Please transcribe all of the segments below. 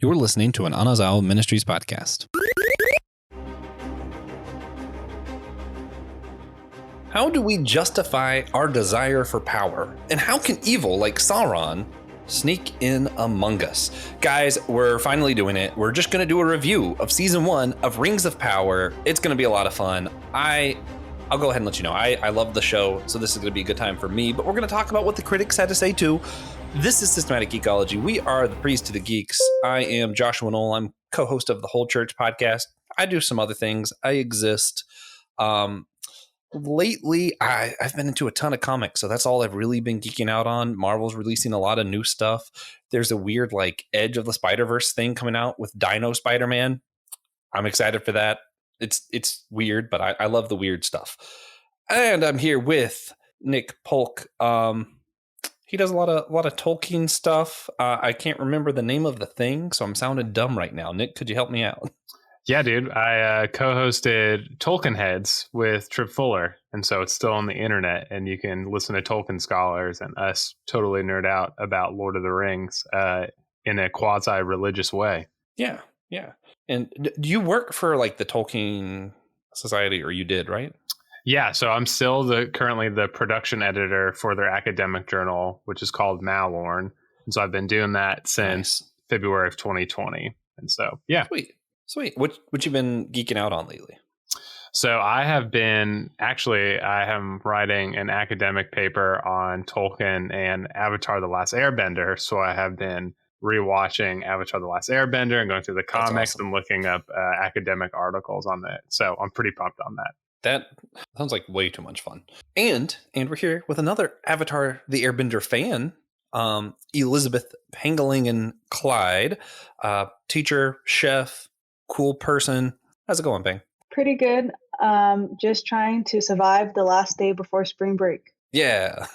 You're listening to an Anazao Ministries podcast. How do we justify our desire for power? And how can evil like Sauron sneak in among us? Guys, we're finally doing it. We're just going to do a review of season 1 of Rings of Power. It's going to be a lot of fun. I'll go ahead and let you know. I love the show, so this is going to be a good time for me. But we're going to talk about what the critics had to say too. This is Systematic Geekology. We are the Priest to the Geeks. I am Joshua Knoll. I'm co-host of the Whole Church podcast. I do some other things. I exist. Lately, I've been into a ton of comics, so that's all I've really been geeking out on. Marvel's releasing a lot of new stuff. There's a weird like Edge of the Spider-Verse thing coming out with Dino Spider-Man. I'm excited for that. It's weird, but I love the weird stuff. And I'm here with Nick Polk. He does a lot of Tolkien stuff. I can't remember the name of the thing, so I'm sounding dumb right now. Nick, could you help me out? Yeah, dude. I co-hosted Tolkien Heads with Trip Fuller, and so it's still on the internet, and you can listen to Tolkien scholars and us totally nerd out about Lord of the Rings in a quasi-religious way. Yeah. And do you work for like the Tolkien Society, or you did, right? Yeah, so I'm still currently the production editor for their academic journal, which is called Malorn. And so I've been doing that since February of 2020. And so, yeah. Sweet. What you been geeking out on lately? So I am writing an academic paper on Tolkien and Avatar: The Last Airbender. So I have been rewatching Avatar: The Last Airbender and going through the comics and looking up academic articles on it. So I'm pretty pumped on that. That sounds like way too much fun. And we're here with another Avatar the Airbender fan, Elizabeth Pangling Clyde, teacher, chef, cool person. How's it going, Pang? Pretty good. Just trying to survive the last day before spring break. Yeah.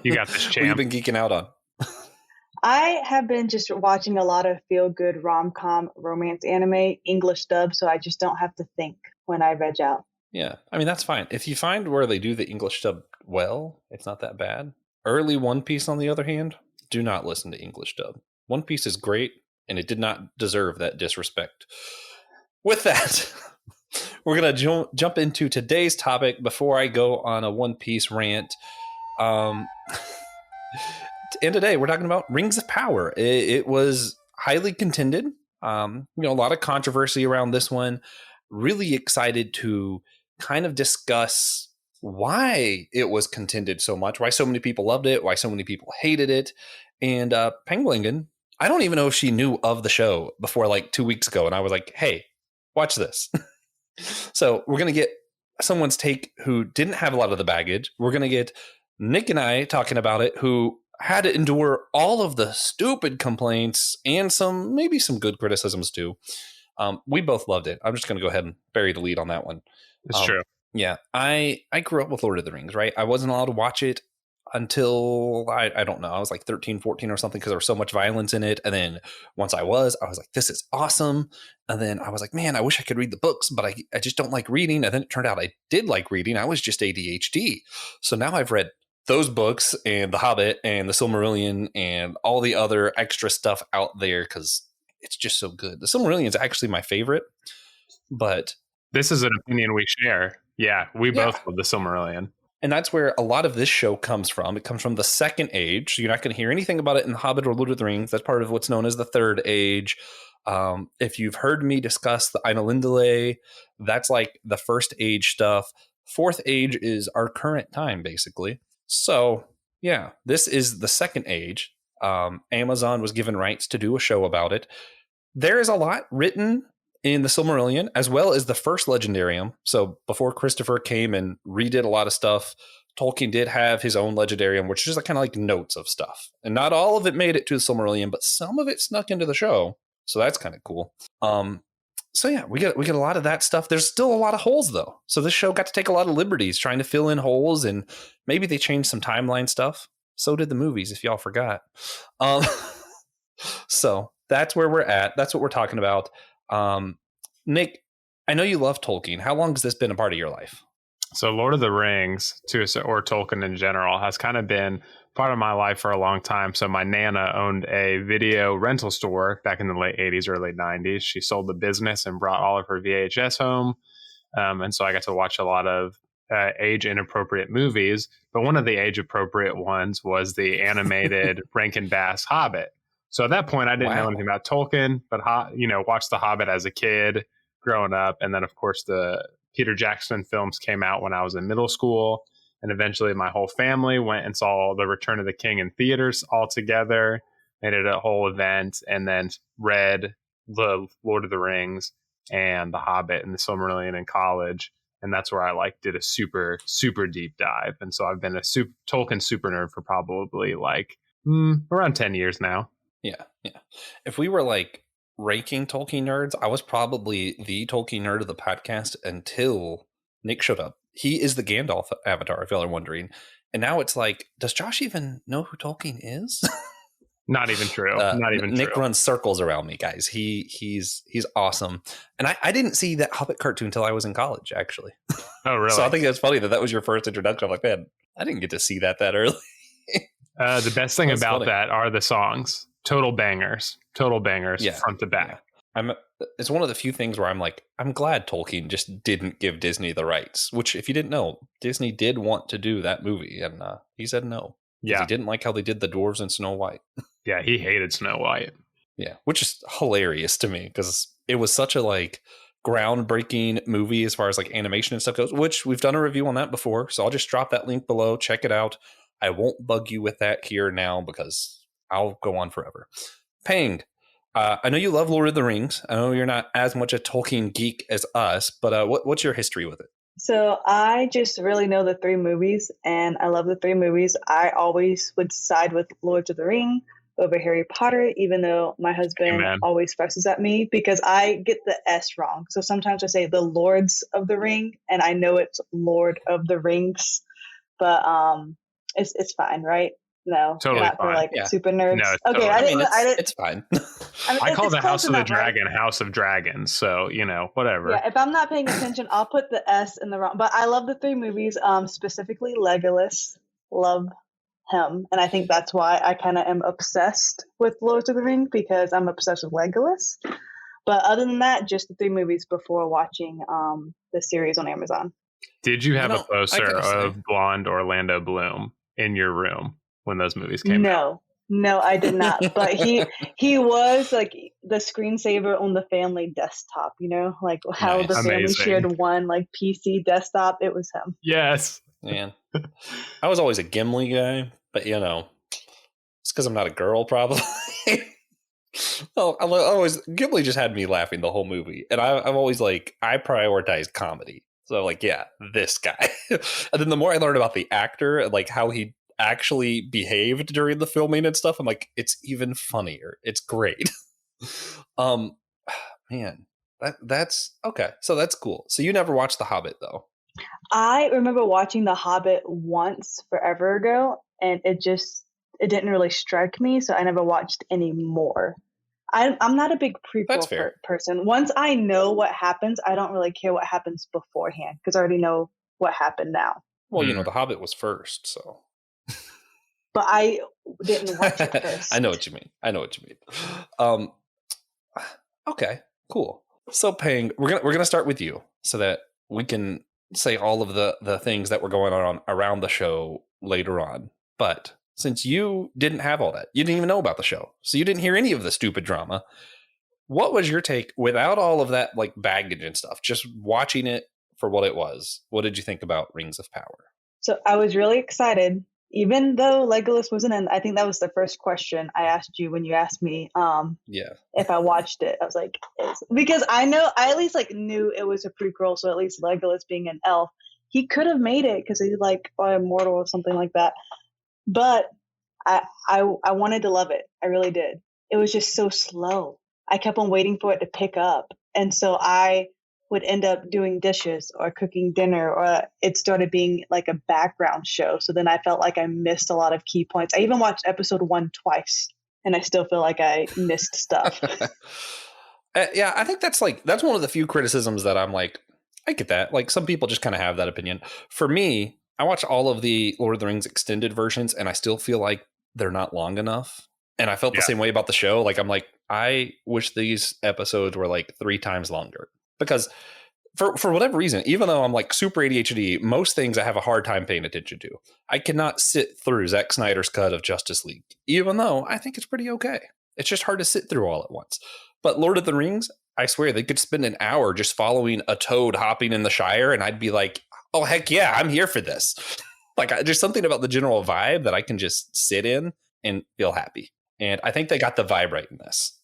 You got this, champ. What have you been geeking out on? I have been just watching a lot of feel-good rom-com romance anime, English dub, so I just don't have to think when I veg out. Yeah, I mean, that's fine. If you find where they do the English dub well, it's not that bad. Early One Piece, on the other hand, do not listen to English dub. One Piece is great, and it did not deserve that disrespect. With that, we're going to jump into today's topic before I go on a One Piece rant. And today, we're talking about Rings of Power. It was highly contended. A lot of controversy around this one. Really excited to kind of discuss why it was contended so much, why so many people loved it, why so many people hated it. And Penglingen, I don't even know if she knew of the show before like 2 weeks ago. And I was like, hey, watch this. So we're going to get someone's take who didn't have a lot of the baggage. We're going to get Nick and I talking about it, who had to endure all of the stupid complaints and maybe some good criticisms too. We both loved it. I'm just going to go ahead and bury the lead on that one. It's true. Yeah. I grew up with Lord of the Rings, right? I wasn't allowed to watch it until, I don't know, I was like 13, 14 or something, because there was so much violence in it. And then once I was like, this is awesome. And then I was like, man, I wish I could read the books, but I just don't like reading. And then it turned out I did like reading. I was just ADHD. So now I've read those books and The Hobbit and The Silmarillion and all the other extra stuff out there, because it's just so good. The Silmarillion is actually my favorite, but this is an opinion we share. Yeah, we both love the Silmarillion. And that's where a lot of this show comes from. It comes from the Second Age. So you're not going to hear anything about it in The Hobbit or Lord of the Rings. That's part of what's known as the Third Age. If you've heard me discuss the Ainulindale, that's like the First Age stuff. Fourth Age is our current time, basically. So, yeah, this is the Second Age. Amazon was given rights to do a show about it. There is a lot written in the Silmarillion, as well as the first Legendarium. So before Christopher came and redid a lot of stuff, Tolkien did have his own Legendarium, which is kind of like notes of stuff. And not all of it made it to the Silmarillion, but some of it snuck into the show. So that's kind of cool. So yeah, we get a lot of that stuff. There's still a lot of holes though. So this show got to take a lot of liberties trying to fill in holes, and maybe they changed some timeline stuff. So did the movies, if y'all forgot. So that's where we're at. That's what we're talking about. Nick, I know you love Tolkien. How long has this been a part of your life? So Lord of the Rings, or Tolkien in general, has kind of been part of my life for a long time. So my Nana owned a video rental store back in the late 80s, early 90s. She sold the business and brought all of her VHS home. And so I got to watch a lot of age inappropriate movies. But one of the age appropriate ones was the animated Rankin Bass Hobbit. So at that point, I didn't know anything about Tolkien, but watched The Hobbit as a kid growing up. And then, of course, the Peter Jackson films came out when I was in middle school. And eventually my whole family went and saw The Return of the King in theaters all together, made it a whole event, and then read The Lord of the Rings and The Hobbit and The Silmarillion in college. And that's where I did a super, super deep dive. And so I've been a Tolkien super nerd for probably around 10 years now. Yeah. If we were ranking Tolkien nerds, I was probably the Tolkien nerd of the podcast until Nick showed up. He is the Gandalf avatar, if y'all are wondering. And now it's does Josh even know who Tolkien is? Not even true. Not even Nick true. runs circles around me, guys. He's awesome. And I didn't see that Hobbit cartoon until I was in college, actually. Oh, really? So I think it's funny that was your first introduction. I'm like, man, I didn't get to see that early. The best thing about funny. that are the songs. Total bangers, Yeah. front to back. Yeah. It's one of the few things where I'm glad Tolkien just didn't give Disney the rights, which if you didn't know, Disney did want to do that movie and he said no. Yeah. He didn't like how they did the dwarves in Snow White. Yeah, he hated Snow White. Yeah, which is hilarious to me because it was such a groundbreaking movie as far as animation and stuff goes, which we've done a review on that before. So I'll just drop that link below. Check it out. I won't bug you with that here now because I'll go on forever. Pang, I know you love Lord of the Rings. I know you're not as much a Tolkien geek as us, but what's your history with it? So I just really know the 3 movies, and I love the 3 movies. I always would side with Lord of the Ring over Harry Potter, even though my husband always fusses at me because I get the S wrong. So sometimes I say the Lords of the Ring, and I know it's Lord of the Rings, but it's fine, right? No, totally not fine. For super nerds. No, okay, totally. It's fine. I call the House of the Dragon right? House of Dragons, so whatever. Yeah, if I'm not paying attention, I'll put the S in the wrong. But I love the 3 movies, specifically Legolas. Love him, and I think that's why I kind of am obsessed with Lord of the Rings because I'm obsessed with Legolas. But other than that, just the 3 movies before watching the series on Amazon. Did you have a poster of blonde Orlando Bloom in your room when those movies came out? No, I did not. But he was the screensaver on the family desktop, how nice. the family Amazing. shared one PC desktop. It was him. Yes. Man, I was always a Gimli guy, but it's because I'm not a girl, probably. Gimli just had me laughing the whole movie, and I'm always I prioritize comedy. So this guy. And then the more I learned about the actor and how he actually behaved during the filming and stuff, I'm it's even funnier. It's great. Man, that's okay. So that's cool. So you never watched The Hobbit though? I remember watching The Hobbit once forever ago, and it didn't really strike me, so I never watched any more. I'm not a big prequel person. Once I know what happens, I don't really care what happens beforehand because I already know what happened now. Well, The Hobbit was first, so. But I didn't watch it first. I know what you mean. Okay, cool. So, Pang, we're gonna start with you so that we can say all of the things that were going on around the show later on. But since you didn't have all that, you didn't even know about the show, so you didn't hear any of the stupid drama. What was your take without all of that baggage and stuff? Just watching it for what it was. What did you think about Rings of Power? So I was really excited. Even though Legolas wasn't in, I think that was the first question I asked you when you asked me if I watched it. I was because I at least knew it was a prequel, so at least Legolas being an elf, he could have made it because he's immortal or something like that. But I wanted to love it. I really did. It was just so slow. I kept on waiting for it to pick up. And so I would end up doing dishes or cooking dinner, or it started being a background show. So then I felt like I missed a lot of key points. I even watched episode 1 twice, and I still feel like I missed stuff. Yeah, I think that's one of the few criticisms that I'm I get that. Some people just kind of have that opinion. For me, I watch all of the Lord of the Rings extended versions, and I still feel like they're not long enough. And I felt the same way about the show. Like, I'm like, I wish these episodes were like 3 times longer, because for whatever reason, even though I'm like super ADHD, most things I have a hard time paying attention to. I cannot sit through Zack Snyder's cut of Justice League, even though I think it's pretty okay. It's just hard to sit through all at once. But Lord of the Rings, I swear they could spend an hour just following a toad hopping in the Shire, and I'd be like, oh, heck yeah, I'm here for this. Like, there's something about the general vibe that I can just sit in and feel happy. And I think they got the vibe right in this.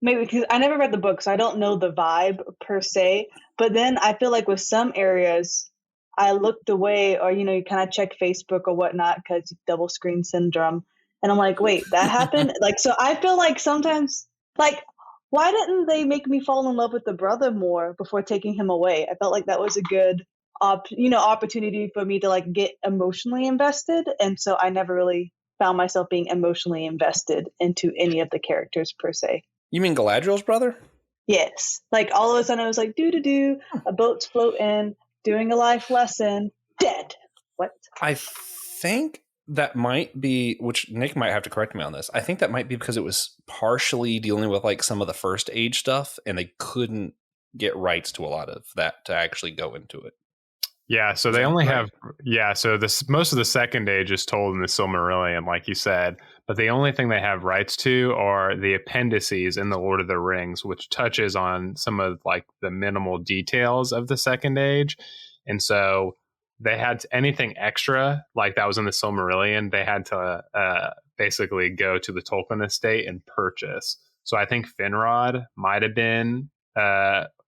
Maybe because I never read the book, so I don't know the vibe per se. But then I feel like with some areas, I looked away, or, you know, you kind of check Facebook or whatnot because double screen syndrome. And I'm like, wait, that happened? Like, so I feel like sometimes, like, why didn't they make me fall in love with the brother more before taking him away? I felt like that was a good, opportunity for me to like get emotionally invested. And so I never really found myself being emotionally invested into any of the characters per se. You mean Galadriel's brother? Yes. Like, all of a sudden I was like, do, a boat's floating, doing a life lesson, dead. What? I think that might be, which Nick might have to correct me on this, I think that might be because it was partially dealing with like some of the First Age stuff, and they couldn't get rights to a lot of that to actually go into it. Yeah, so they only have so this most of the Second Age is told in the Silmarillion, like you said, but the only thing they have rights to are the appendices in the Lord of the Rings, which touches on some of like the minimal details of the Second Age. And so they had anything extra like that was in the Silmarillion, they had to basically go to the Tolkien estate and purchase. So I think Finrod might have been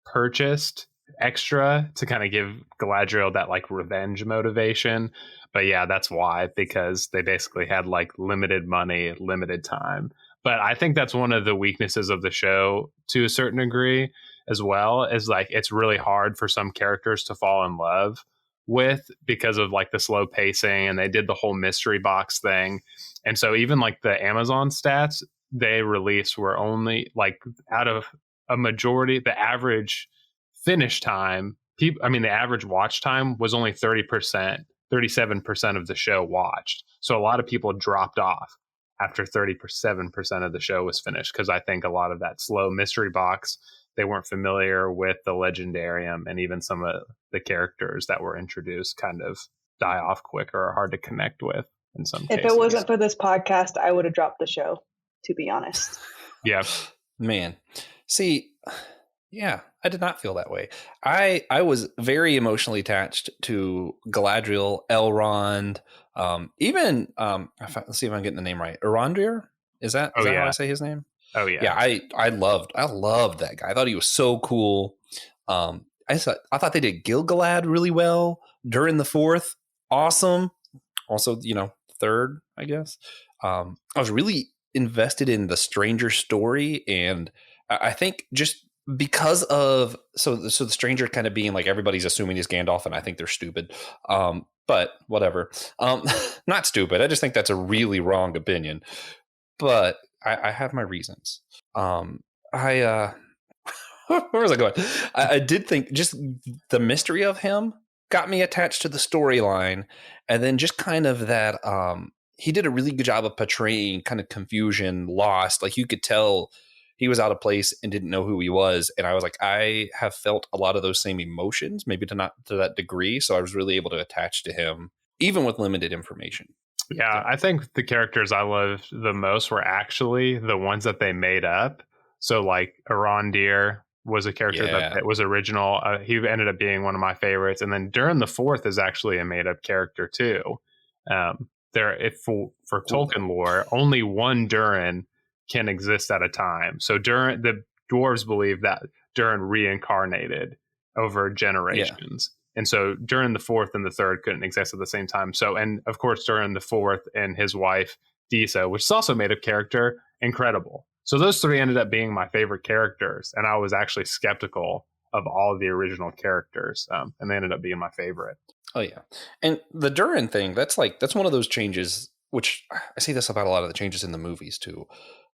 purchased extra to kind of give Galadriel that like revenge motivation. But yeah, that's why, because they basically had like limited money, limited time. But I think that's one of the weaknesses of the show to a certain degree as well, is like it's really hard for some characters to fall in love with because of like the slow pacing, and they did the whole mystery box thing. And so even like the Amazon stats they released were only like out of a majority, the average finish time, the average watch time was only 30%, 37% of the show watched. So a lot of people dropped off after 37% of the show was finished, because I think a lot of that slow mystery box, they weren't familiar with the Legendarium, and even some of the characters that were introduced kind of die off quicker or are hard to connect with in some cases. If it wasn't for this podcast, I would have dropped the show, to be honest. Yeah. Man. See, yeah, I did not feel that way. I was very emotionally attached to Galadriel, Elrond, even let's see if I'm getting the name right. Arondir? Is that how I say his name? Oh yeah. Yeah, I loved that guy. I thought he was so cool. I thought they did Gil-galad really well. Durin the Fourth, awesome. Also, third, I guess. I was really invested in the Stranger story, and I think just because of so the Stranger kind of being like everybody's assuming he's Gandalf, and I think they're stupid. But whatever. Not stupid. I just think that's a really wrong opinion. But I have my reasons. Where was I going? I did think just the mystery of him got me attached to the storyline, and then just kind of that he did a really good job of portraying kind of confusion, lost. Like you could tell he was out of place and didn't know who he was. And I was like, I have felt a lot of those same emotions, maybe not to that degree. So I was really able to attach to him, even with limited information. Yeah, I think the characters I loved the most were actually the ones that they made up. So like Arondir was a character that was original. He ended up being one of my favorites. And then Durin the Fourth is actually a made up character too. For Tolkien lore, only one Durin can exist at a time. So the dwarves believe that Durin reincarnated over generations. Yeah. And so Durin the Fourth and the Third couldn't exist at the same time. So, and of course, Durin the Fourth and his wife, Disa, which is also a made-up character, incredible. So those three ended up being my favorite characters. And I was actually skeptical of all of the original characters. And they ended up being my favorite. Oh, yeah. And the Durin thing, that's one of those changes, which I say this about a lot of the changes in the movies too.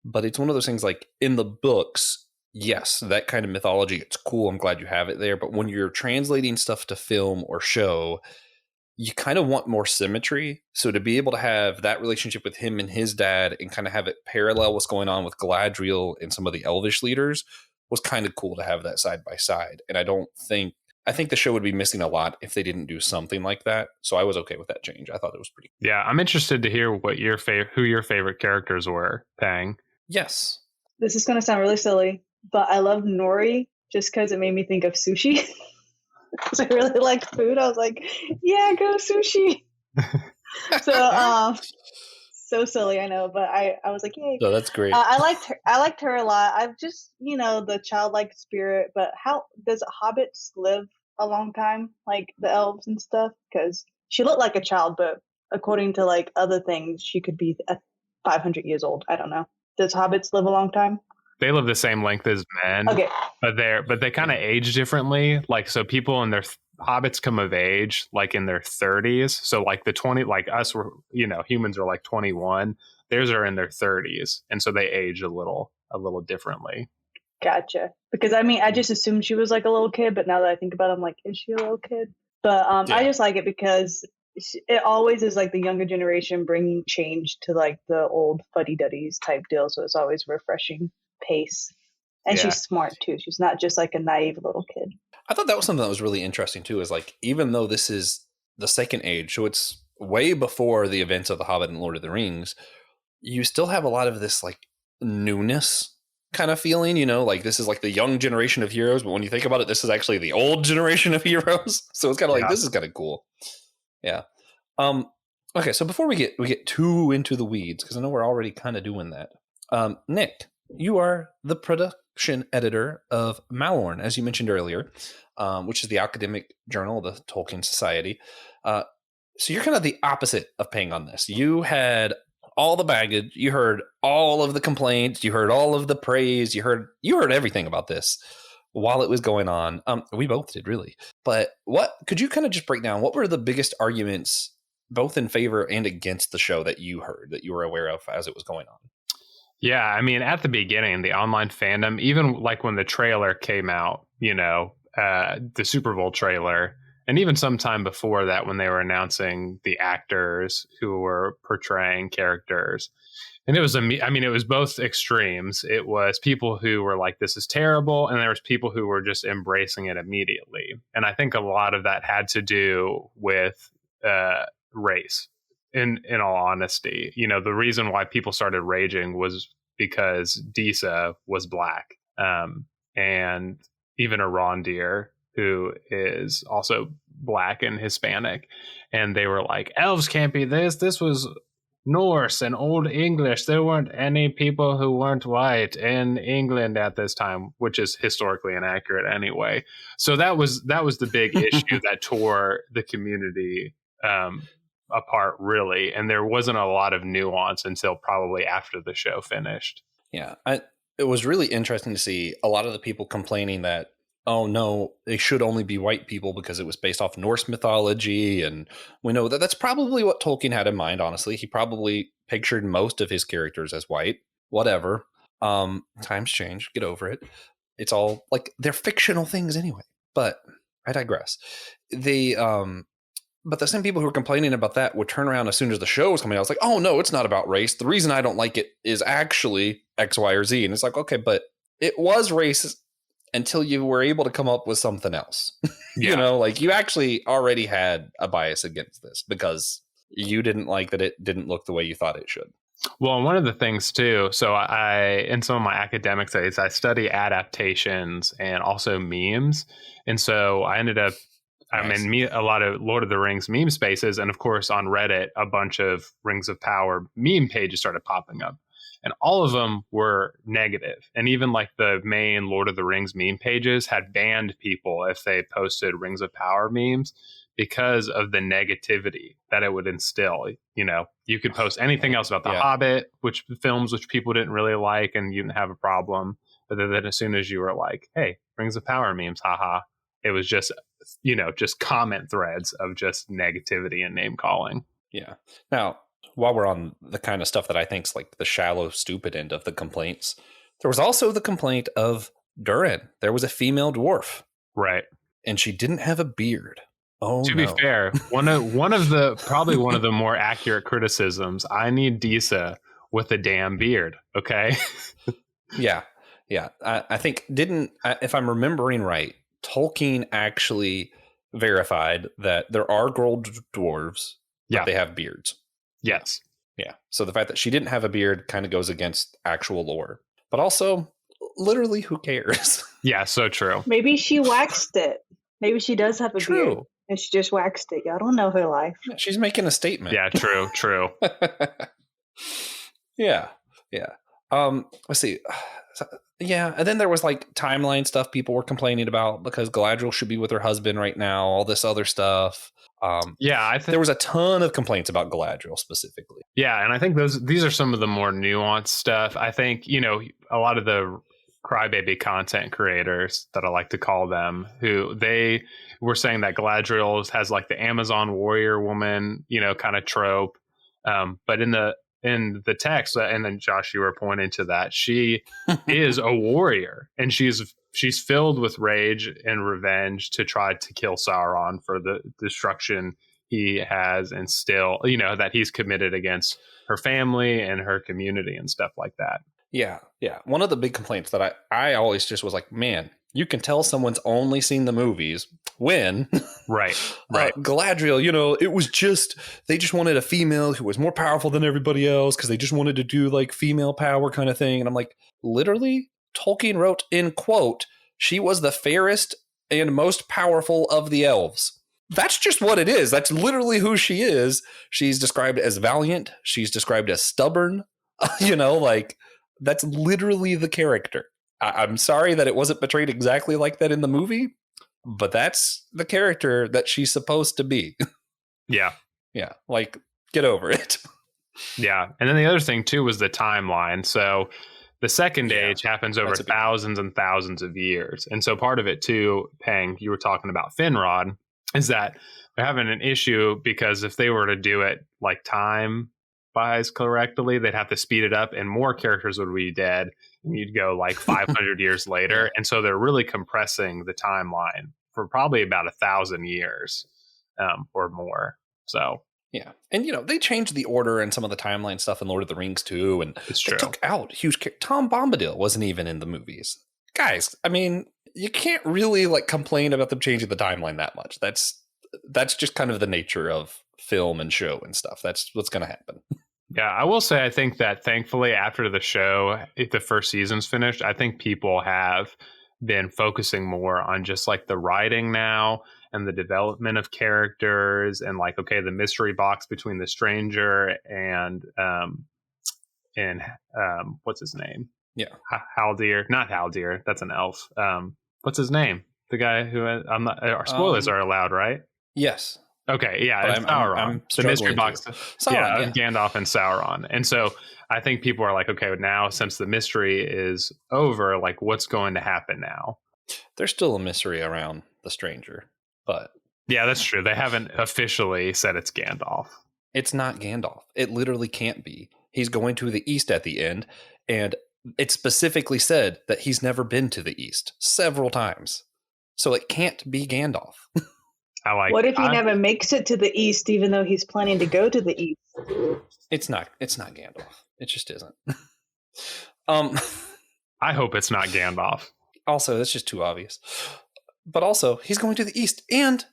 But it's one of those things like in the books, yes, that kind of mythology, it's cool. I'm glad you have it there. But when you're translating stuff to film or show, you kind of want more symmetry. So to be able to have that relationship with him and his dad and kind of have it parallel what's going on with Galadriel and some of the Elvish leaders was kind of cool to have that side by side. And I think the show would be missing a lot if they didn't do something like that. So I was okay with that change. I thought it was pretty cool. Yeah, I'm interested to hear what who your favorite characters were, Pang. Yes. This is going to sound really silly, but I love Nori just because it made me think of sushi. Because I really like food. I was like, yeah, go sushi. So silly, I know, but I was like, yay. No, that's great. I liked her a lot. I've just, the childlike spirit, but how does hobbits live a long time, like the elves and stuff? Because she looked like a child, but according to like other things, she could be 500 years old. I don't know. Does hobbits live a long time? They live the same length as men. Okay. But they kind of age differently. Like, so people in their hobbits come of age like in their 30s. So like the 20, like us, were, humans are like 21. Theirs are in their 30s, and so they age a little differently. Gotcha. Because I just assumed she was like a little kid, but now that I think about it, I'm like, is she a little kid? But I just like it because it always is like the younger generation bringing change to like the old fuddy-duddies type deal. So it's always refreshing pace. And she's smart too. She's not just like a naive little kid. I thought that was something that was really interesting too, is like, even though this is the second age, so it's way before the events of The Hobbit and Lord of the Rings, you still have a lot of this like newness kind of feeling, like this is like the young generation of heroes, but when you think about it, this is actually the old generation of heroes. So it's kind of like, this is kind of cool. Yeah. Okay, so before we get too into the weeds, because I know we're already kind of doing that. Nick, you are the production editor of Malorn, as you mentioned earlier, which is the academic journal of the Tolkien Society. So you're kind of the opposite of Pang on this. You had all the baggage, you heard all of the complaints, you heard all of the praise, you heard everything about this while it was going on. We both did, really. But could you kind of just break down, what were the biggest arguments both in favor and against the show that you heard, that you were aware of as it was going on? Yeah, I mean, at the beginning, the online fandom, even like when the trailer came out, the Super Bowl trailer, and even sometime before that when they were announcing the actors who were portraying characters. And it was both extremes. It was people who were like, this is terrible, and there was people who were just embracing it immediately. And I think a lot of that had to do with race. In all honesty, the reason why people started raging was because Disa was black, and even Arondir, who is also black and Hispanic, and they were like, elves can't be this. This was Norse and Old English. There weren't any people who weren't white in England at this time, which is historically inaccurate anyway. So that was the big issue that tore the community apart, really, and there wasn't a lot of nuance until probably after the show finished. Yeah, it was really interesting to see a lot of the people complaining that, oh no, they should only be white people because it was based off Norse mythology, and we know that that's probably what Tolkien had in mind. Honestly, he probably pictured most of his characters as white. Whatever, times change, get over it. It's all like, they're fictional things anyway. But I digress. But the same people who were complaining about that would turn around as soon as the show was coming out. I was like, oh, no, it's not about race. The reason I don't like it is actually X, Y, or Z. And it's like, okay, but it was racist until you were able to come up with something else. Yeah. Like you actually already had a bias against this because you didn't like that it didn't look the way you thought it should. Well, and one of the things too, so in some of my academic studies, I study adaptations and also memes. And so I ended up, I'm in a lot of Lord of the Rings meme spaces. And of course, on Reddit, a bunch of Rings of Power meme pages started popping up. And all of them were negative. And even like the main Lord of the Rings meme pages had banned people if they posted Rings of Power memes because of the negativity that it would instill. You could post anything else about The Hobbit, which people didn't really like, and you didn't have a problem. But then as soon as you were like, hey, Rings of Power memes, haha, it was just comment threads of just negativity and name calling. Yeah. Now, while we're on the kind of stuff that I think is like the shallow, stupid end of the complaints, there was also the complaint of Durin. There was a female dwarf. Right. And she didn't have a beard. Oh, to be fair, one of the more accurate criticisms. I need Disa with a damn beard. Okay. Yeah. I think if I'm remembering right, Tolkien actually verified that there are girl dwarves, but they have beards. Yes. Yeah. So the fact that she didn't have a beard kind of goes against actual lore. But also, literally, who cares? Yeah, so true. Maybe she waxed it. Maybe she does have a beard. And she just waxed it. Y'all don't know her life. Yeah, she's making a statement. Yeah, true. Yeah. Let's see. Yeah, and then there was like timeline stuff people were complaining about because Galadriel should be with her husband right now, all this other stuff. I think there was a ton of complaints about Galadriel specifically. Yeah, and I think these are some of the more nuanced stuff. I think, a lot of the crybaby content creators that I like to call them, who they were saying that Galadriel has like the Amazon warrior woman, kind of trope. But in the text, and then Josh, you were pointing to that, she is a warrior, and she's filled with rage and revenge to try to kill Sauron for the destruction he has, and still, that he's committed against her family and her community and stuff like that. Yeah. One of the big complaints that I always just was like, man, you can tell someone's only seen the movies when right. Galadriel, it was they just wanted a female who was more powerful than everybody else because they just wanted to do like female power kind of thing. And I'm like, literally, Tolkien wrote in quote, she was the fairest and most powerful of the elves. That's just what it is. That's literally who she is. She's described as valiant. She's described as stubborn. That's literally the character. I'm sorry that it wasn't portrayed exactly like that in the movie, but that's the character that she's supposed to be. Yeah. Like, get over it. Yeah. And then the other thing, too, was the timeline. So the second age happens over thousands and thousands of years. And so part of it, too, Peng, you were talking about Finrod, is that they're having an issue because if they were to do it like time-wise correctly, they'd have to speed it up and more characters would be dead. And you'd go like 500 years later. And so they're really compressing the timeline for probably about 1,000 years or more. So, yeah. And, they changed the order and some of the timeline stuff in Lord of the Rings, too. And it's they took out huge Tom Bombadil wasn't even in the movies. Guys, I mean, you can't really complain about them changing the timeline that much. That's just kind of the nature of film and show and stuff. That's what's going to happen. Yeah, I will say I think that thankfully after the show, if the first season's finished, I think people have been focusing more on just like the writing now and the development of characters and the mystery box between the stranger and what's his name? Yeah. Haldir. Not Haldir. That's an elf. What's his name? The guy who I'm not. Our spoilers are allowed, right? Yes. Okay, yeah, it's Sauron. I'm the mystery box. Sauron, Gandalf and Sauron. And so I think people are like, okay, now since the mystery is over, what's going to happen now? There's still a mystery around the stranger, but yeah, that's true. They haven't officially said it's Gandalf. It's not Gandalf. It literally can't be. He's going to the east at the end, and it specifically said that he's never been to the east several times. So it can't be Gandalf. What if he never makes it to the east, even though he's planning to go to the east? It's not Gandalf. It just isn't. I hope it's not Gandalf. Also, that's just too obvious. But also, he's going to the east, and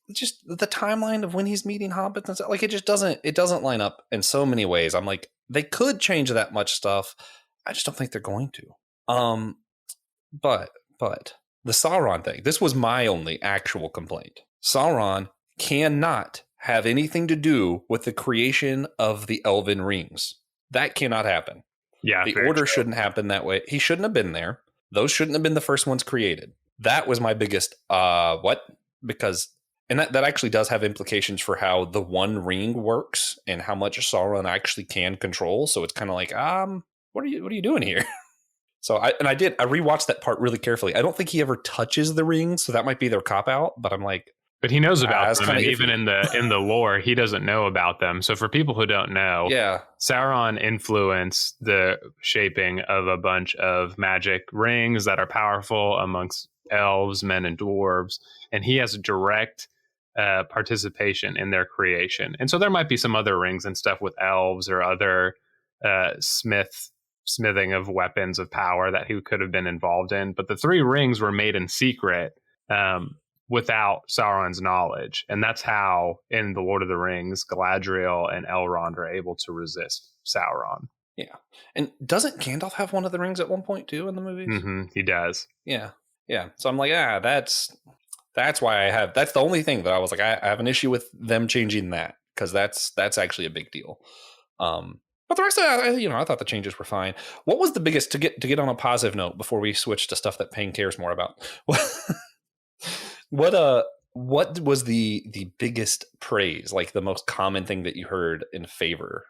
just the timeline of when he's meeting hobbits and stuff, it doesn't line up in so many ways. I'm like, they could change that much stuff. I just don't think they're going to. But the Sauron thing, this was my only actual complaint. Sauron cannot have anything to do with the creation of the Elven rings. That cannot happen. Yeah, the order shouldn't happen that way. He shouldn't have been there. Those shouldn't have been the first ones created. That was my biggest what? Because and that actually does have implications for how the One Ring works and how much Sauron actually can control. So it's kind of like, what are you doing here? So I rewatched that part really carefully. I don't think he ever touches the rings, so that might be their cop out. But I'm like, but he knows about them, and even in the lore, he doesn't know about them. So for people who don't know, Sauron influenced the shaping of a bunch of magic rings that are powerful amongst elves, men, and dwarves, and he has a direct participation in their creation. And so there might be some other rings and stuff with elves or other smithing of weapons of power that he could have been involved in. But the 3 rings were made in secret without Sauron's knowledge. And that's how, in The Lord of the Rings, Galadriel and Elrond are able to resist Sauron. Yeah. And doesn't Gandalf have one of the rings at one point, too, in the movies? Mm-hmm, he does. Yeah. Yeah. So I'm like, that's why that's the only thing that I was like, I have an issue with them changing that, because that's actually a big deal. But the rest of it, I thought the changes were fine. What was the biggest, to get on a positive note before we switch to stuff that Payne cares more about? What was the biggest praise, like the most common thing that you heard in favor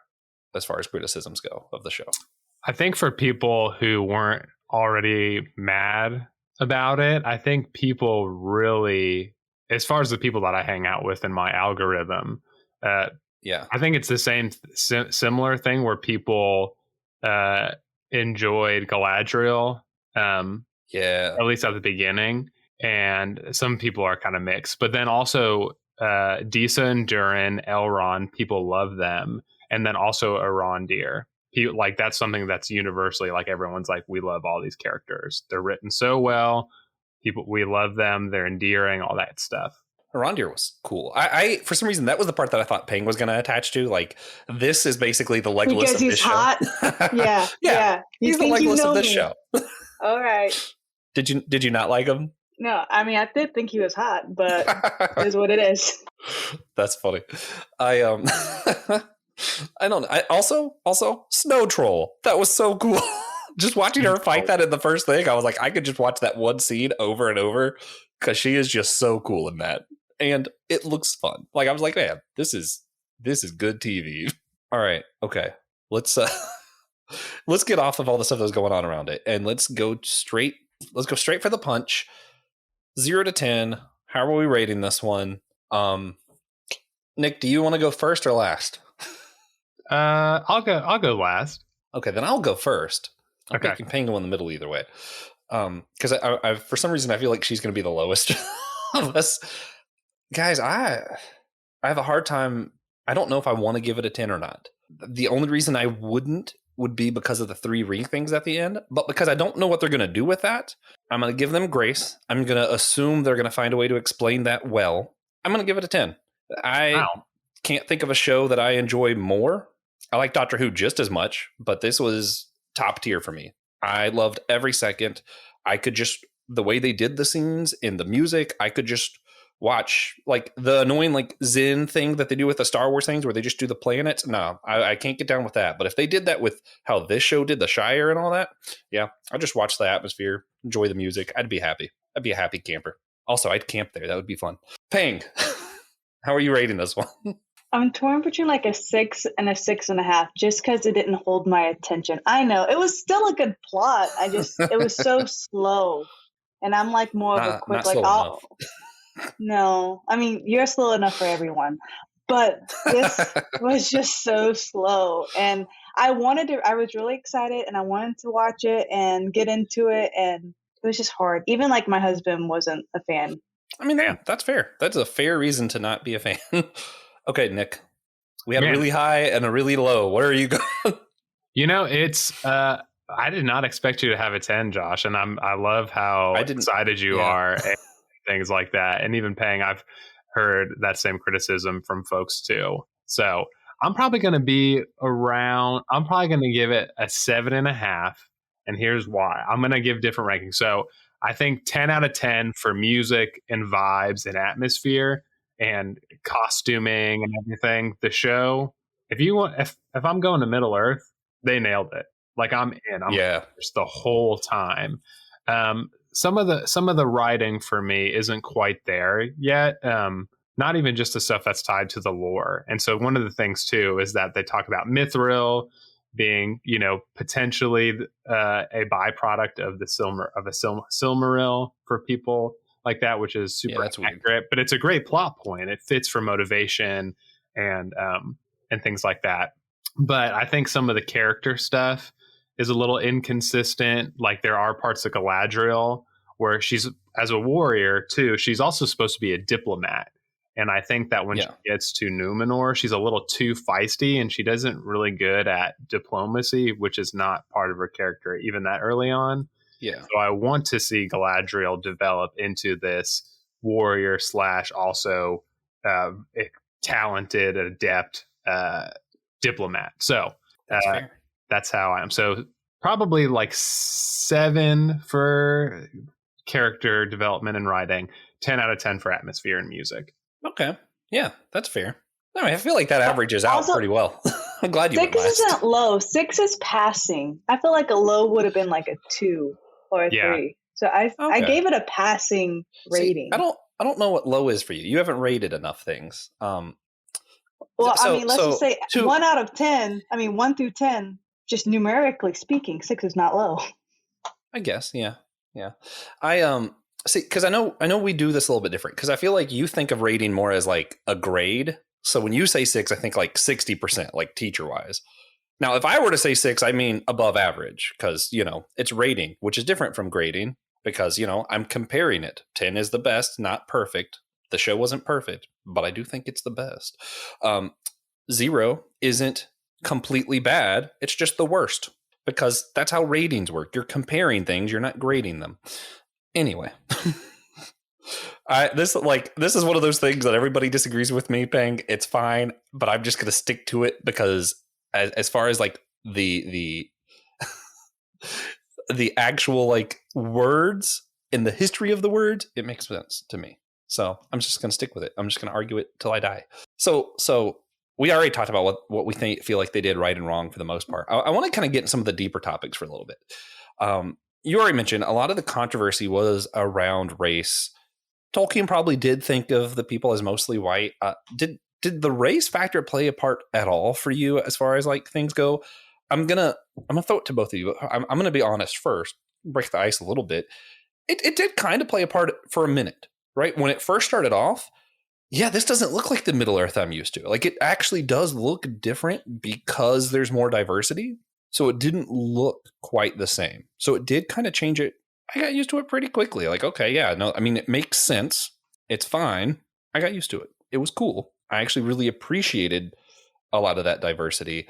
as far as criticisms go of the show? I think for people who weren't already mad about it, I think people really, as far as the people that I hang out with in my algorithm, I think it's the same similar thing where people enjoyed Galadriel, at least at the beginning, and some people are kind of mixed. But then also Disa and Durin, Elrond, people love them, and then also Arondir. Like that's something that's universally, like everyone's like, we love all these characters. They're written so well. We love them. They're endearing, all that stuff. Arondir was cool. I for some reason, that was the part that I thought Pang was going to attach to. Like, this is basically the Legolas because of he's this hot. show. Yeah. He's the Legolas of this show. All right. Did you not like him? No, I mean, I did think he was hot, but it is what it is. That's funny. I don't know. I also Snow Troll. That was so cool. Just watching her fight that in the first thing, I was like, I could just watch that one scene over and over, because she is just so cool in that, and it looks fun. Like, I was like, man, this is good TV. All right, okay, let's get off of all the stuff that was going on around it, and let's go straight for the punch. 0 to 10. How are we rating this one? Nick, do you want to go first or last? I'll go last. Okay, then I'll go first. Okay. You can Pang go in the middle either way. Because I for some reason I feel like she's going to be the lowest of us. Guys, I have a hard time. I don't know if I want to give it a 10 or not. The only reason I wouldn't would be because of the 3 ring things at the end, but because I don't know what they're going to do with that, I'm going to give them grace. I'm going to assume they're going to find a way to explain that well. I'm going to give it a 10. I can't think of a show that I enjoy more. I like Doctor Who just as much, but this was top tier for me. I loved every second. I could just, the way they did the scenes in the music, I could just watch, like the annoying like Zen thing that they do with the Star Wars things where they just do the planets. No, I can't get down with that. But if they did that with how this show did the Shire and all that, yeah, I'd just watch the atmosphere, enjoy the music. I'd be happy. I'd be a happy camper. Also, I'd camp there. That would be fun. Pang, how are you rating this one? I'm torn between like a 6 and a 6.5, just because it didn't hold my attention. I know it was still a good plot. It was so slow, and I'm like more of a quick like, no, I mean, you're slow enough for everyone, but this was just so slow, and I was really excited, and I wanted to watch it and get into it, and it was just hard. Even like my husband wasn't a fan. I mean, yeah, that's fair. That's a fair reason to not be a fan. Okay, Nick, we had a really high and a really low. Where are you going? It's I did not expect you to have a 10, Josh, and I love how excited you are and things like that. And even Pang, I've heard that same criticism from folks too. So I'm probably going to give it a 7.5, and here's why. I'm going to give different rankings. So I think 10 out of 10 for music and vibes and atmosphere and costuming and everything. The show, if I'm going to Middle Earth, they nailed it. Like, I'm in. I'm just the whole time. Some of the writing for me isn't quite there yet. Not even just the stuff that's tied to the lore. And so one of the things too is that they talk about Mithril being, potentially a byproduct of the Silmaril for people like that, which is super accurate, but it's a great plot point. It fits for motivation and things like that. But I think some of the character stuff is a little inconsistent. Like, there are parts of Galadriel where she's, as a warrior too, she's also supposed to be a diplomat. And I think that when she gets to Numenor, she's a little too feisty and she doesn't really good at diplomacy, which is not part of her character even that early on. Yeah. So I want to see Galadriel develop into this warrior / also talented, adept diplomat. So that's how I am. So probably like 7 for character development and writing, 10 out of 10 for atmosphere and music. Okay. Yeah, that's fair. I feel like that averages out pretty well. I'm glad you went last. 6 isn't low. 6 is passing. I feel like a low would have been like a 2 or a 3. So I gave it a passing rating. See, I don't know what low is for you. You haven't rated enough things. Well, let's just say 1 out of 10. 1 through 10, just numerically speaking, 6 is not low. I guess, yeah. I see, because I know we do this a little bit different, because I feel like you think of rating more as like a grade. So when you say 6, I think like 60%, like teacher wise. Now, if I were to say 6, I mean above average, because it's rating, which is different from grading, because I'm comparing it. 10 is the best, not perfect. The show wasn't perfect, but I do think it's the best. 0 isn't completely bad. It's just the worst, because that's how ratings work. You're comparing things. You're not grading them. Anyway, this is one of those things that everybody disagrees with me, Peng. It's fine, but I'm just going to stick to it, because as far as like the the actual like words in the history of the words, it makes sense to me. So I'm just going to stick with it. I'm just going to argue it till I die. So we already talked about what we feel like they did right and wrong for the most part. I want to kind of get in some of the deeper topics for a little bit. You already mentioned a lot of the controversy was around race. Tolkien probably did think of the people as mostly white. Did the race factor play a part at all for you as far as like things go? I'm gonna throw it to both of you. I'm gonna be honest first, break the ice a little bit. It did kind of play a part for a minute, right? When it first started off, yeah, this doesn't look like the Middle Earth I'm used to. Like, it actually does look different because there's more diversity. So it didn't look quite the same. So it did kind of change it. I got used to it pretty quickly. Like, okay, yeah, no, it makes sense. It's fine. I got used to it. It was cool. I actually really appreciated a lot of that diversity.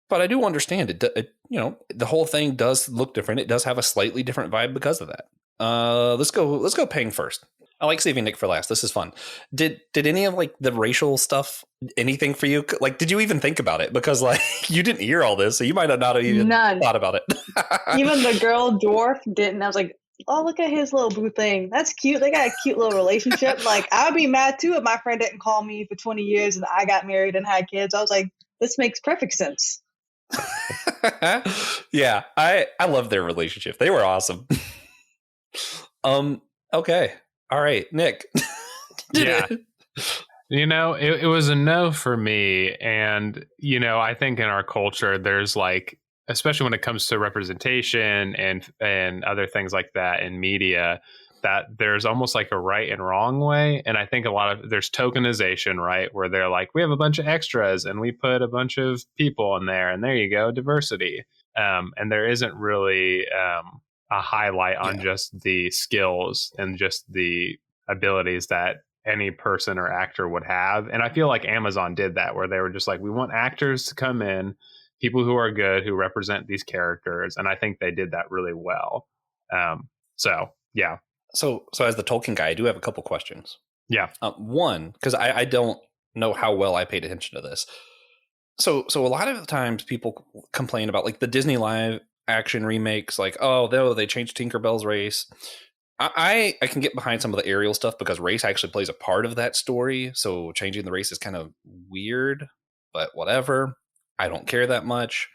But I do understand it. The whole thing does look different. It does have a slightly different vibe because of that. Let's go Peng first. I like saving Nick for last. This is fun. Did any of like the racial stuff anything for you? Like, did you even think about it? Because like you didn't hear all this, so you might not have even thought about it. Even the girl dwarf didn't. I was like, oh, look at his little boo thing. That's cute. They got a cute little relationship. Like, I'd be mad too if my friend didn't call me for 20 years and I got married and had kids. I was like, this makes perfect sense. Yeah, I love their relationship. They were awesome. Okay. All right, Nick. Yeah. It was a no for me. And, I think in our culture, there's like, especially when it comes to representation and other things like that in media, that there's almost like a right and wrong way. And I think there's tokenization, right? Where they're like, we have a bunch of extras and we put a bunch of people in there and there you go, diversity. And there isn't really a highlight on just the skills and just the abilities that any person or actor would have. And I feel like Amazon did that, where they were just like, we want actors to come in, people who are good, who represent these characters. And I think they did that really well. Yeah. So as the Tolkien guy, I do have a couple questions. Yeah. One, because I don't know how well I paid attention to this. So a lot of the times people complain about like the Disney live action remakes, like, oh, they changed Tinkerbell's race. I can get behind some of the Ariel stuff because race actually plays a part of that story. So changing the race is kind of weird, but whatever. I don't care that much.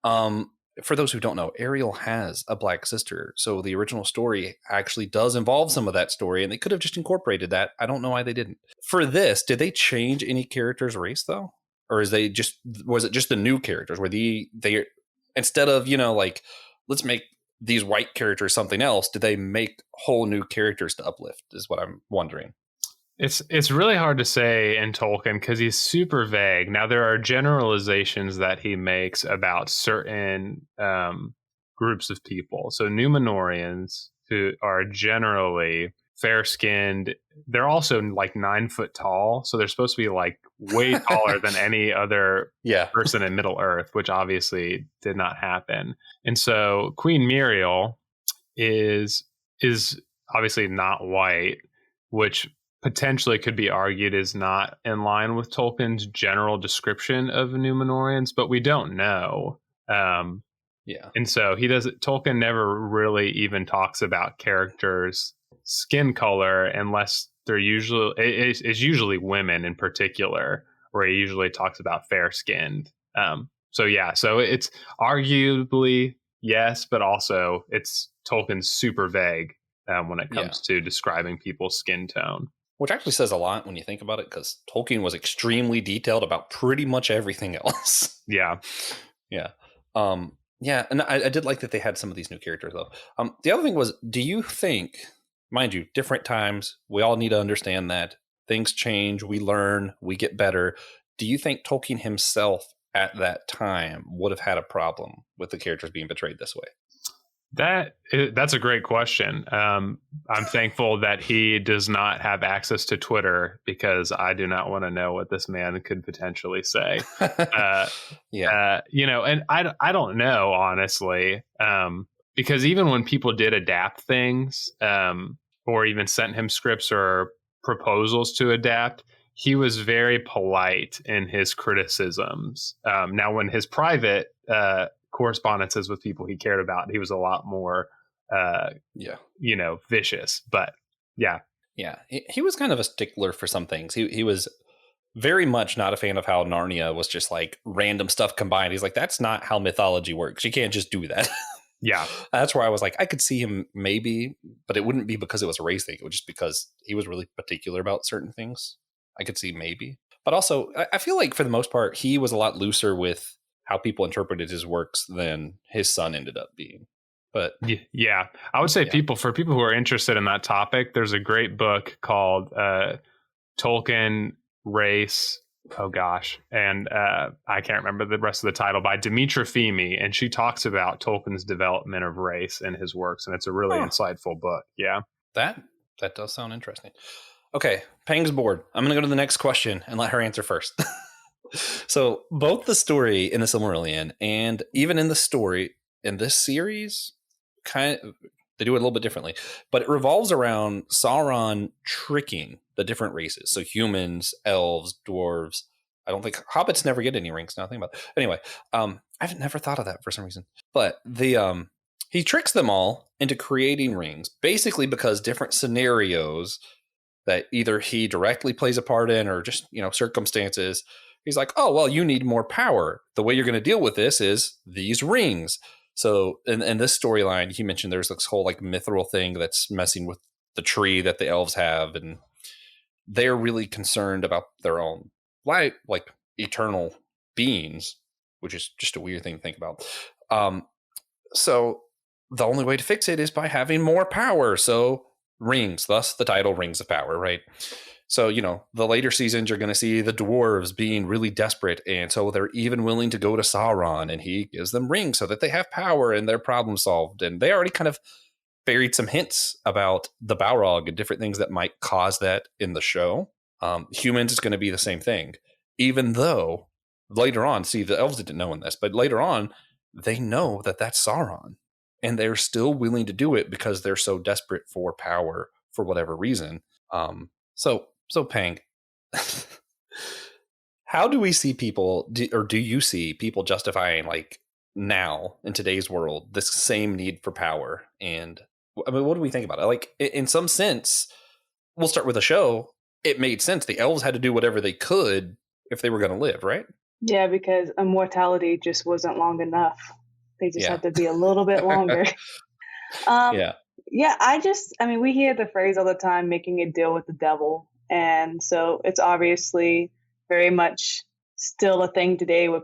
For those who don't know, Ariel has a black sister. So the original story actually does involve some of that story, and they could have just incorporated that. I don't know why they didn't. For this, did they change any character's race though? Or was it just the new characters where they instead of, like, let's make these white characters something else, did they make whole new characters to uplift is what I'm wondering. It's really hard to say in Tolkien because he's super vague. Now, there are generalizations that he makes about certain groups of people. So Numenorians, who are generally fair skinned. They're also like 9 foot tall, so they're supposed to be like way taller than any other person in Middle Earth, which obviously did not happen. And so Queen Muriel is obviously not white, which potentially could be argued is not in line with Tolkien's general description of Numenorians, but we don't know. And so Tolkien never really even talks about characters' skin color unless they're usually women in particular, where he usually talks about fair skinned. So it's arguably yes, but also it's Tolkien's super vague when it comes to describing people's skin tone. Which actually says a lot when you think about it, because Tolkien was extremely detailed about pretty much everything else. Yeah. And I did like that they had some of these new characters, though. The other thing was, do you think, mind you, different times, we all need to understand that things change, we learn, we get better. Do you think Tolkien himself at that time would have had a problem with the characters being portrayed this way? That's a great question. I'm thankful that he does not have access to Twitter, because I do not want to know what this man could potentially say. And I don't know, honestly, because even when people did adapt things, or even sent him scripts or proposals to adapt, he was very polite in his criticisms. Now, when his private correspondences with people he cared about, he was a lot more vicious. But he was kind of a stickler for some things. He was very much not a fan of how Narnia was just like random stuff combined. He's like, that's not how mythology works. You can't just do that. That's where I was like, I could see him maybe, but it wouldn't be because it was a race thing. It was just because he was really particular about certain things. I could see maybe, but also I feel like for the most part, he was a lot looser with how people interpreted his works than his son ended up being. But I would say for people who are interested in that topic, there's a great book called Tolkien Race. Oh gosh. And I can't remember the rest of the title, by Dimitra Fimi. And she talks about Tolkien's development of race in his works. And it's a really insightful book. Yeah. That does sound interesting. Okay. Pang's bored. I'm going to go to the next question and let her answer first. So both the story in the Silmarillion and even in the story in this series, they do it a little bit differently, but it revolves around Sauron tricking the different races. So humans, elves, dwarves. I don't think hobbits never get any rings. Now think about it. Anyway, I've never thought of that for some reason, but he tricks them all into creating rings, basically because different scenarios that either he directly plays a part in or just, circumstances. He's like, oh, well, you need more power. The way you're going to deal with this is these rings. So in this storyline, he mentioned there's this whole like mithril thing that's messing with the tree that the elves have. And they're really concerned about their own life, like eternal beings, which is just a weird thing to think about. So the only way to fix it is by having more power. So rings, thus the title Rings of Power, right? So, the later seasons, you're going to see the dwarves being really desperate. And so they're even willing to go to Sauron, and he gives them rings so that they have power and their problem solved. And they already kind of buried some hints about the Balrog and different things that might cause that in the show. Humans is going to be the same thing, even though later on, see, the elves didn't know in this, but later on, they know that that's Sauron. And they're still willing to do it because they're so desperate for power for whatever reason. So Pang, how do we see people, or do you see people justifying, like now in today's world, this same need for power? And I mean, what do we think about it? Like in some sense, we'll start with a show. It made sense. The elves had to do whatever they could if they were going to live, right? Yeah, because immortality just wasn't long enough. They just had to be a little bit longer. We hear the phrase all the time, making a deal with the devil. And so it's obviously very much still a thing today where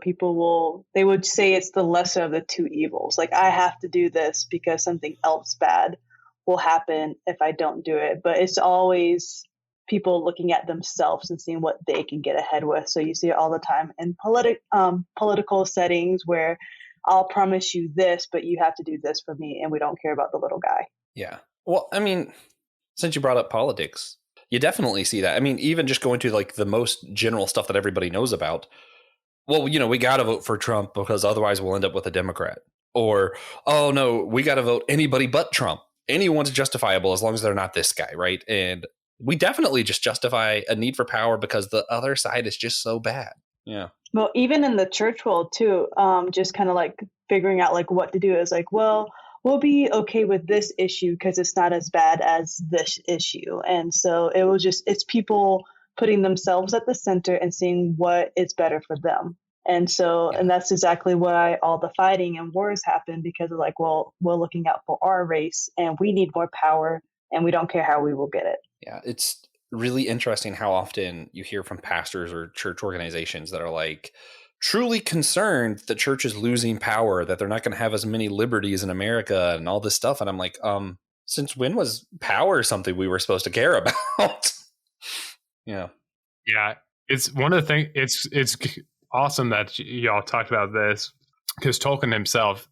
they would say it's the lesser of the two evils. Like, I have to do this because something else bad will happen if I don't do it. But it's always people looking at themselves and seeing what they can get ahead with. So you see it all the time in political settings where I'll promise you this, but you have to do this for me, and we don't care about the little guy. Yeah. Well, I mean, Since you brought up politics, you definitely see that. I mean, even just going to like the most general stuff that everybody knows about. Well, you know, we got to vote for Trump because otherwise we'll end up with a Democrat. Or, oh no, we got to vote anybody but Trump. Anyone's justifiable as long as they're not this guy, right? And we definitely just justify a need for power because the other side is just so bad. Yeah. Well, even in the church world too, just kind of like figuring out like what to do is like, well, we'll be okay with this issue because it's not as bad as this issue. And so it's people putting themselves at the center and seeing what is better for them. And so, and that's exactly why all the fighting and wars happen, because of like, well, we're looking out for our race and we need more power and we don't care how we will get it. Yeah, it's really interesting how often you hear from pastors or church organizations that are like truly concerned the church is losing power, that they're not going to have as many liberties in America and all this stuff. And I'm like, since when was power something we were supposed to care about? Yeah. Yeah. It's one of the things, it's awesome that y'all talked about this, because Tolkien himself,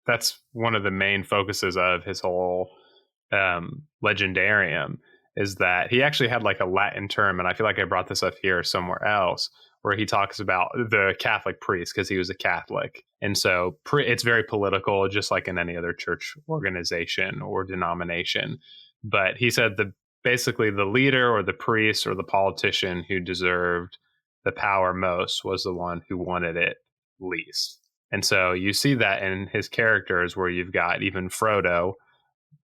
that's one of the main focuses of his whole legendarium, is that he actually had like a Latin term, and I feel like I brought this up here somewhere else, where he talks about the Catholic priest, because he was a Catholic. And so it's very political, just like in any other church organization or denomination. But he said basically the leader or the priest or the politician who deserved the power most was the one who wanted it least. And so you see that in his characters, where you've got even Frodo.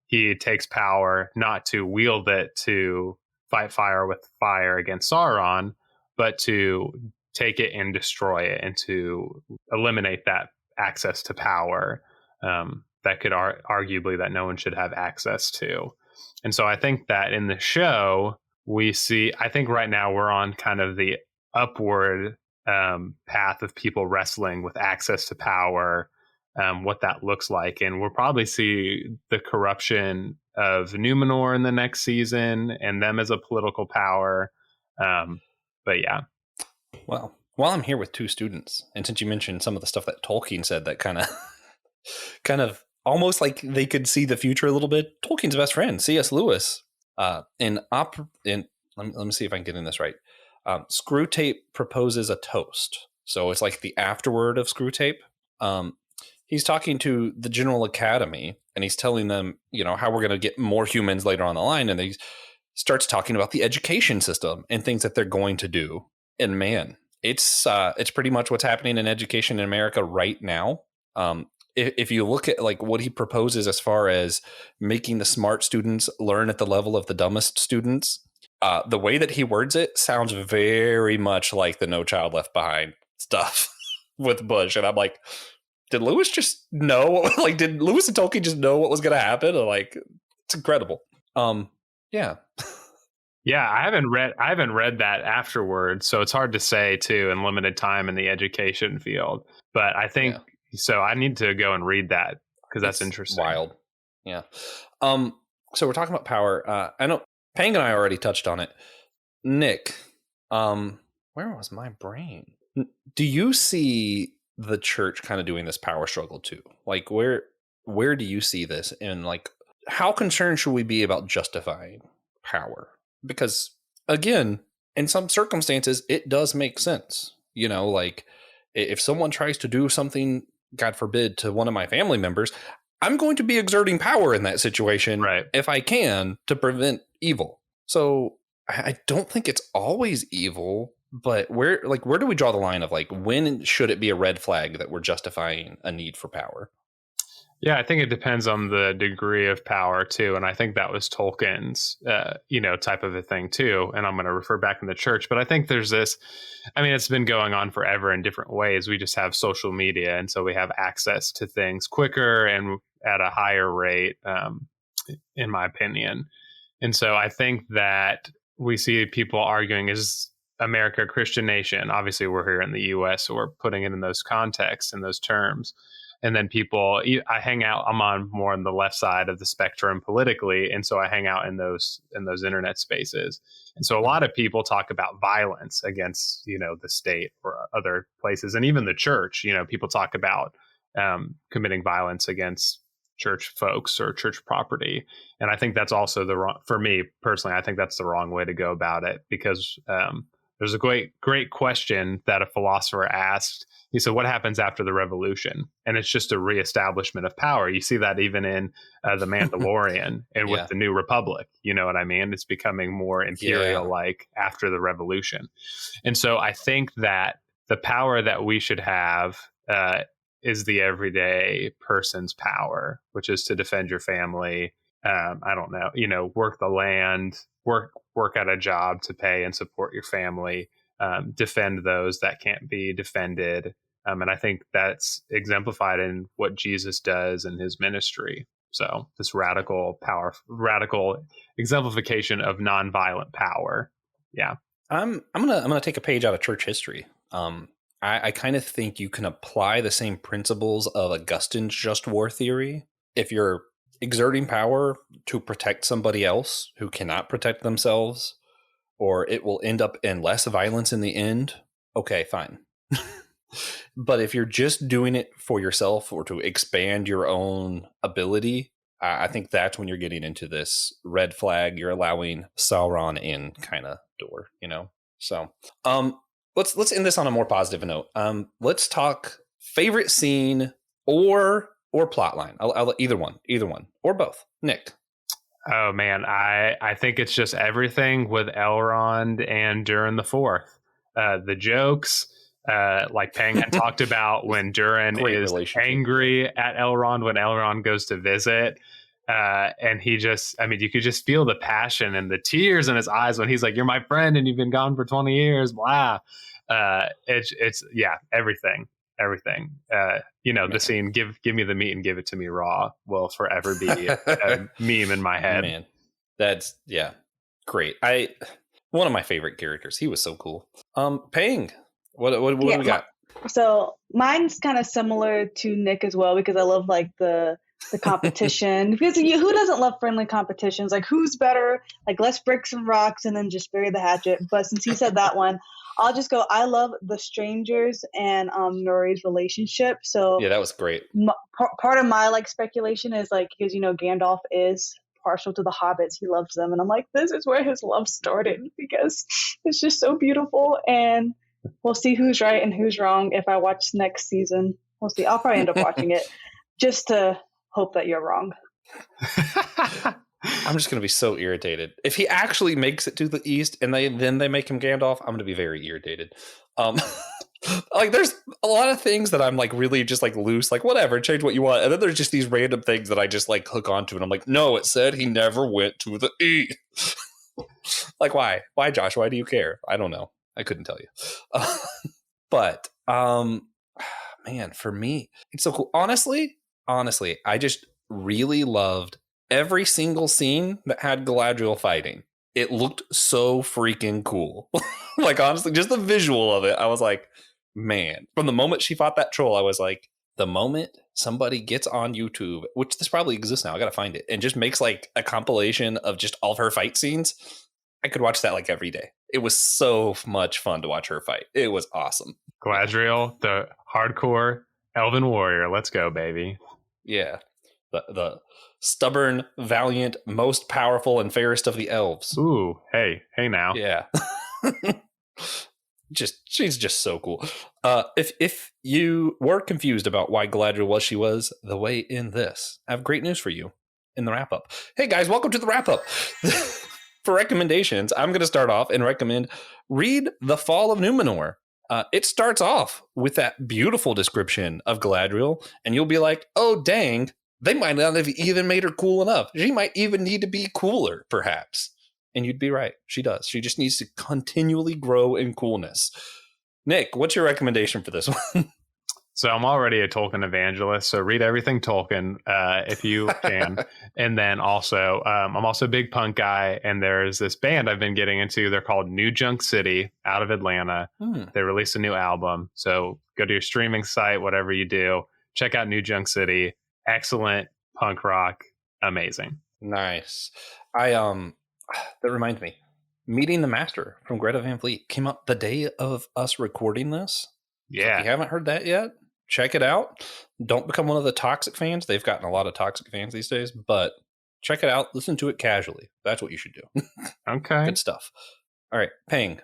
He takes power not to wield it to fight fire with fire against Sauron, but to take it and destroy it, and to eliminate that access to power that could arguably that no one should have access to. And so I think that in the show, we see, I think right now we're on kind of the upward path of people wrestling with access to power, what that looks like. And we'll probably see the corruption of Numenor in the next season and them as a political power. But yeah. Well, while I'm here with two students, and since you mentioned some of the stuff that Tolkien said that kind of almost like they could see the future a little bit, Tolkien's best friend, C.S. Lewis, let me see if I can get in this right. Screwtape proposes a toast. So it's like the afterword of Screwtape. He's talking to the General Academy, and he's telling them, you know, how we're going to get more humans later on the line. And he starts talking about the education system and things that they're going to do. And man, it's pretty much what's happening in education in America right now. If you look at like what he proposes as far as making the smart students learn at the level of the dumbest students, the way that he words it sounds very much like the No Child Left Behind stuff with Bush. And I'm like, did Lewis just know? Like, did Lewis and Tolkien just know what was going to happen? Like, it's incredible. Yeah. Yeah, I haven't read that afterwards, so it's hard to say too in limited time in the education field. But I think so. I need to go and read that because that's interesting. Wild. Yeah. So we're talking about power. I know Pang and I already touched on it. Nick, where was my brain? Do you see the church kind of doing this power struggle too? Like, where do you see this, and like, how concerned should we be about justifying power? Because again, in some circumstances, it does make sense. You know, like if someone tries to do something, God forbid, to one of my family members, I'm going to be exerting power in that situation, right, if I can, to prevent evil. So I don't think it's always evil, but where do we draw the line of like, when should it be a red flag that we're justifying a need for power? Yeah, I think it depends on the degree of power too, and I think that was Tolkien's, type of a thing too. And I'm going to refer back in the church, but I think there's this. I mean, it's been going on forever in different ways. We just have social media, and so we have access to things quicker and at a higher rate, in my opinion. And so I think that we see people arguing, is America a Christian nation? Obviously, we're here in the U.S., so we're putting it in those contexts, in those terms. And then I hang out, I'm on more on the left side of the spectrum politically. And so I hang out in those internet spaces. And so a lot of people talk about violence against, the state or other places. And even the church, people talk about committing violence against church folks or church property. And I think that's also for me personally, I think that's the wrong way to go about it, because there's a great question that a philosopher asked. He said, what happens after the revolution? And it's just a reestablishment of power. You see that even in The Mandalorian and with the New Republic. You know what I mean? It's becoming more imperial-like after the revolution. And so I think that the power that we should have is the everyday person's power, which is to defend your family. I don't know, work the land, work at a job to pay and support your family, defend those that can't be defended. And I think that's exemplified in what Jesus does in his ministry. So this radical exemplification of nonviolent power. Yeah. I'm gonna take a page out of church history. I kind of think you can apply the same principles of Augustine's just war theory. If you're exerting power to protect somebody else who cannot protect themselves, or it will end up in less violence in the end, okay, fine. But if you're just doing it for yourself or to expand your own ability, I think that's when you're getting into this red flag. You're allowing Sauron in kind of door, So, let's end this on a more positive note. Let's talk favorite scene or plot line. I'll either one or both. Nick. Oh man, I think it's just everything with Elrond and Durin the Fourth. The jokes, like Peng had talked about when Durin is angry at Elrond when Elrond goes to visit. And he just, you could just feel the passion and the tears in his eyes when he's like, "You're my friend and you've been gone for 20 years, blah." It's everything. The scene, give me the meat and give it to me raw, will forever be a meme in my head. Man, that's great. One of my favorite characters. He was so cool. Peng, what do we got? So mine's kind of similar to Nick as well, because I love like the competition. Because who doesn't love friendly competitions? Like, who's better? Like, let's break some rocks and then just bury the hatchet. But since he said that one, I'll just go, I love the strangers and Nori's relationship. So yeah, that was great. Part of my speculation is because Gandalf is partial to the hobbits. He loves them, and I'm like, this is where his love started, because it's just so beautiful. And we'll see who's right and who's wrong if I watch next season. We'll see. I'll probably end up watching it just to hope that you're wrong. I'm just going to be so irritated if he actually makes it to the East and then they make him Gandalf. I'm going to be very irritated. There's a lot of things that I'm really just loose, whatever, change what you want. And then there's just these random things that I just hook onto, and I'm like, no, it said he never went to the East. Why, Josh? Why do you care? I don't know. I couldn't tell you. But man, for me, it's so cool. Honestly, I just really loved every single scene that had Galadriel fighting. It looked so freaking cool. Honestly, just the visual of it, I was like, man. From the moment she fought that troll, I was like, the moment somebody gets on YouTube, which this probably exists now, I gotta find it, and just makes a compilation of just all of her fight scenes, I could watch that every day. It was so much fun to watch her fight. It was awesome. Galadriel, the hardcore elven warrior. Let's go, baby. Yeah. The stubborn, valiant, most powerful, and fairest of the elves. Ooh, hey now. Yeah. She's just so cool. If you were confused about why Galadriel was she was the way in this, I have great news for you in the wrap up. Hey guys, welcome to the wrap up. For recommendations, I'm going to start off and recommend read The Fall of Numenor. It starts off with that beautiful description of Galadriel, and you'll be like, oh dang, they might not have even made her cool enough. She might even need to be cooler, perhaps. And you'd be right. She does. She just needs to continually grow in coolness. Nick, what's your recommendation for this one? So I'm already a Tolkien evangelist, so read everything Tolkien if you can. And then also, I'm also a big punk guy, and there's this band I've been getting into. They're called New Junk City out of Atlanta. They released a new album. So go to your streaming site, whatever you do, check out New Junk City. Excellent punk rock. Amazing. Nice. That reminds me. Meeting the Master from Greta Van Fleet came out the day of us recording this. Yeah. So if you haven't heard that yet, check it out. Don't become one of the toxic fans. They've gotten a lot of toxic fans these days, but check it out. Listen to it casually. That's what you should do. Okay. Good stuff. All right. Pang.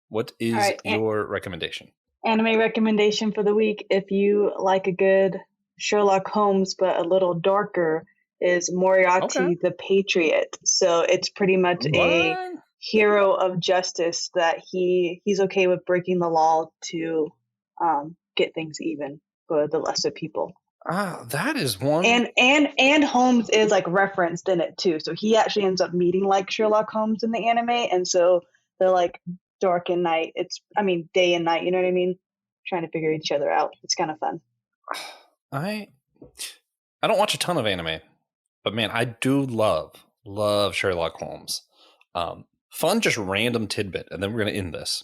What is your recommendation? Anime recommendation for the week, if you like a good Sherlock Holmes but a little darker, is Moriarty the Patriot. So it's pretty much a hero of justice that he's okay with breaking the law to get things even for the lesser people. That is one. And Holmes is like referenced in it too. So he actually ends up meeting like Sherlock Holmes in the anime, and so they're like dark and night. Day and night, you know what I mean? Trying to figure each other out. It's kind of fun. I don't watch a ton of anime, but man, I do love Sherlock Holmes. Fun, just random tidbit, and then we're going to end this.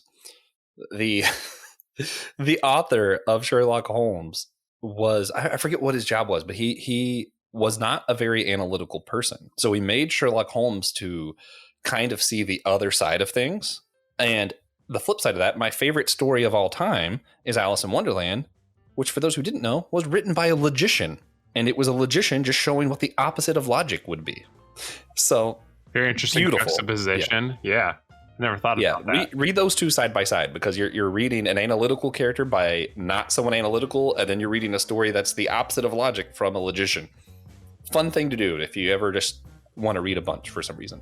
The author of Sherlock Holmes was, I forget what his job was, but he was not a very analytical person. So he made Sherlock Holmes to kind of see the other side of things. And the flip side of that, my favorite story of all time is Alice in Wonderland, which, for those who didn't know, was written by a logician. And it was a logician just showing what the opposite of logic would be. So very interesting juxtaposition. Yeah. Never thought about that. Read those two side by side, because you're reading an analytical character by not someone analytical, and then you're reading a story that's the opposite of logic from a logician. Fun thing to do if you ever just want to read a bunch for some reason.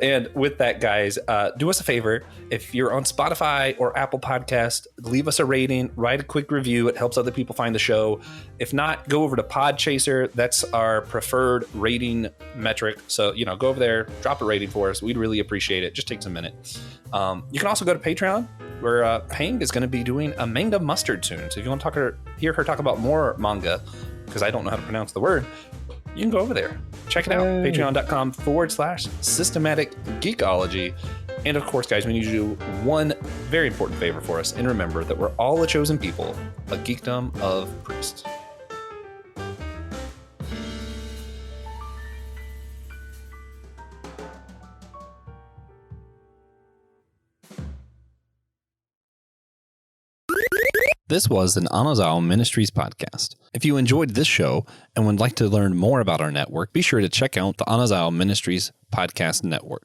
And with that, guys, do us a favor. If you're on Spotify or Apple Podcast, leave us a rating, write a quick review. It helps other people find the show. If not, go over to Podchaser. That's our preferred rating metric. So, go over there, drop a rating for us. We'd really appreciate it. Just takes a minute. You can also go to Patreon, where Pang is going to be doing a manga mustard soon. So if you want to hear her talk about more manga, because I don't know how to pronounce the word, you can go over there. Check it out. Patreon.com/systematic geekology. And of course, guys, we need you to do one very important favor for us. And remember that we're all a chosen people, a geekdom of priests. This was an Anazao Ministries podcast. If you enjoyed this show and would like to learn more about our network, be sure to check out the Anazao Ministries podcast network.